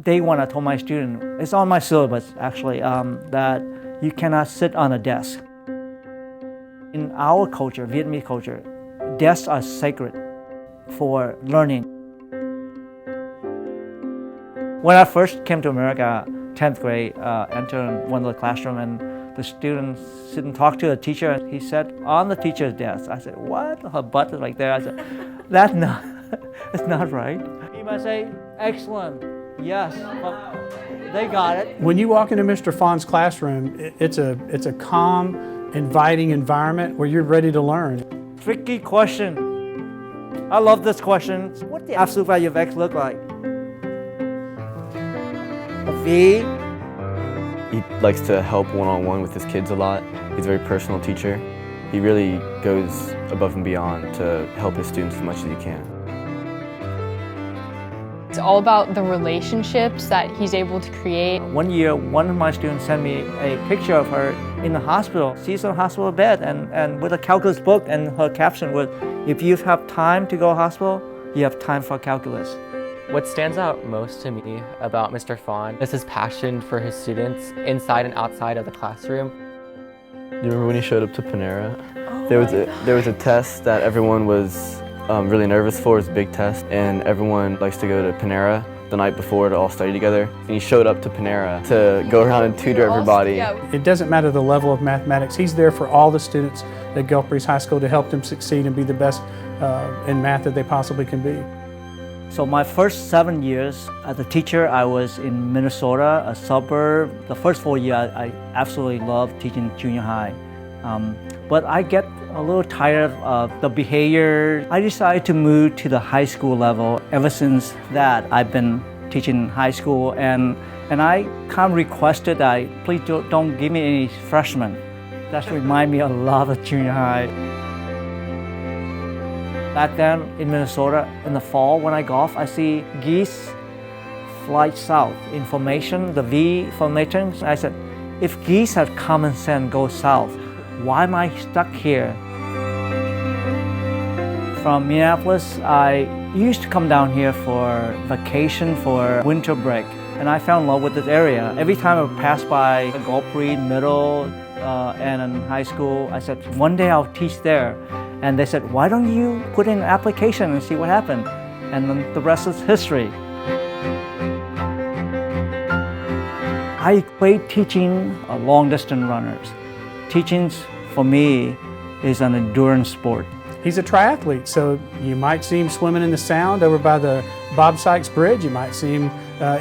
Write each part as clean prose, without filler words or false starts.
Day one, I told my student, it's on my syllabus actually, that you cannot sit on a desk. In our culture, Vietnamese culture, desks are sacred for learning. When I first came to America, 10th grade, entered one of the classroom and the student sit and talk to the teacher. He said, on the teacher's desk. I said, what? Her butt is right there. I said, that's not, it's not right. He might say, excellent, yes, well, they got it. When you walk into Mr. Phan's classroom, it's a calm, inviting environment where you're ready to learn. Tricky question. I love this question. What the absolute value of X look like? A V. He likes to help one-on-one with his kids a lot. He's a very personal teacher. He really goes above and beyond to help his students as much as he can. It's all about the relationships that he's able to create. One year, one of my students sent me a picture of her in the hospital. She's on a hospital bed and with a calculus book, and her caption was, if you have time to go to hospital, you have time for calculus. What stands out most to me about Mr. Phan is his passion for his students inside and outside of the classroom. Do you remember when he showed up to Panera? There was a test that everyone was really nervous for. It was a big test, and everyone likes to go to Panera the night before to all study together. And he showed up to Panera to go around and tutor everybody. It doesn't matter the level of mathematics. He's there for all the students at Gulf Breeze High School to help them succeed and be the best in math that they possibly can be. So my first 7 years as a teacher, I was in Minnesota, a suburb. The first 4 years, I absolutely loved teaching junior high. But I get a little tired of the behavior. I decided to move to the high school level. Ever since that, I've been teaching high school, and I kind of requested that please don't give me any freshmen. That reminds me a lot of junior high. Back then in Minnesota, in the fall when I golf, I see geese fly south in formation, the V formation. I said, if geese have common sense, go south, why am I stuck here? From Minneapolis, I used to come down here for vacation, for winter break, and I fell in love with this area. Every time I passed by Gulf Breeze Middle and in high school, I said, one day I'll teach there. And they said, why don't you put in an application and see what happened? And then the rest is history. I equate teaching long-distance runners. Teaching, for me, is an endurance sport. He's a triathlete, so you might see him swimming in the Sound over by the Bob Sykes Bridge. You might see him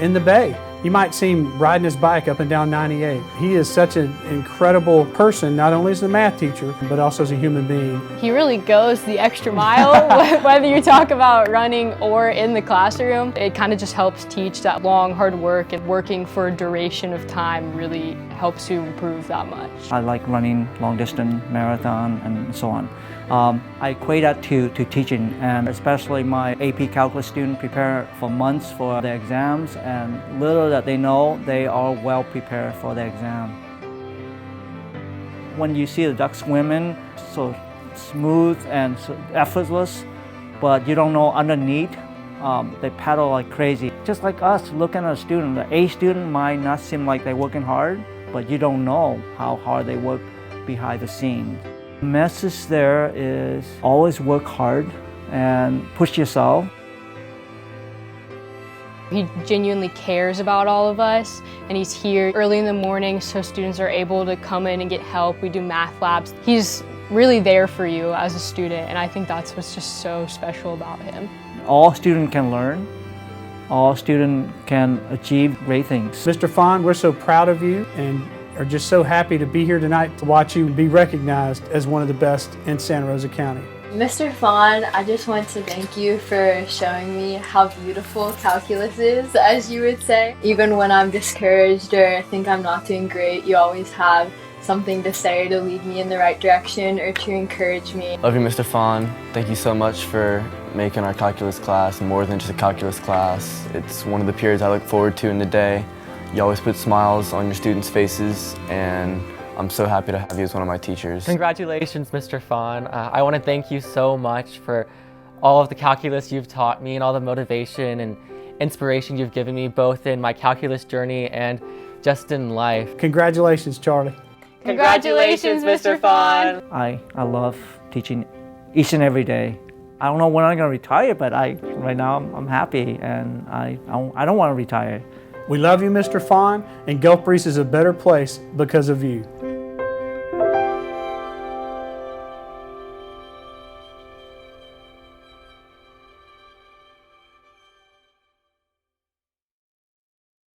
in the Bay. You might see him riding his bike up and down 98. He is such an incredible person, not only as a math teacher, but also as a human being. He really goes the extra mile, whether you talk about running or in the classroom. It kind of just helps teach that long, hard work, and working for a duration of time really helps you improve that much. I like running long distance, marathon, and so on. I equate that to teaching, and especially my AP Calculus students prepare for months for the exams, and little that they know, they are well prepared for the exam. When you see the ducks swimming, so smooth and so effortless, but you don't know underneath, they paddle like crazy. Just like us looking at a student, the A student might not seem like they're working hard, but you don't know how hard they work behind the scenes. The message there is always work hard and push yourself. He genuinely cares about all of us, and he's here early in the morning so students are able to come in and get help. We do math labs. He's really there for you as a student, and I think that's what's just so special about him. All students can learn. All students can achieve great things. Mr. Phan, we're so proud of you and are just so happy to be here tonight to watch you be recognized as one of the best in Santa Rosa County. Mr. Phan, I just want to thank you for showing me how beautiful calculus is, as you would say. Even when I'm discouraged or think I'm not doing great, you always have something to say to lead me in the right direction or to encourage me. Love you, Mr. Phan. Thank you so much for making our calculus class more than just a calculus class. It's one of the periods I look forward to in the day. You always put smiles on your students' faces, and I'm so happy to have you as one of my teachers. Congratulations, Mr. Phan. I want to thank you so much for all of the calculus you've taught me and all the motivation and inspiration you've given me both in my calculus journey and just in life. Congratulations, Charlie. Congratulations, Mr. Phan! I love teaching each and every day. I don't know when I'm going to retire, but right now I'm happy, and I don't want to retire. We love you, Mr. Phan, and Gulf Breeze is a better place because of you.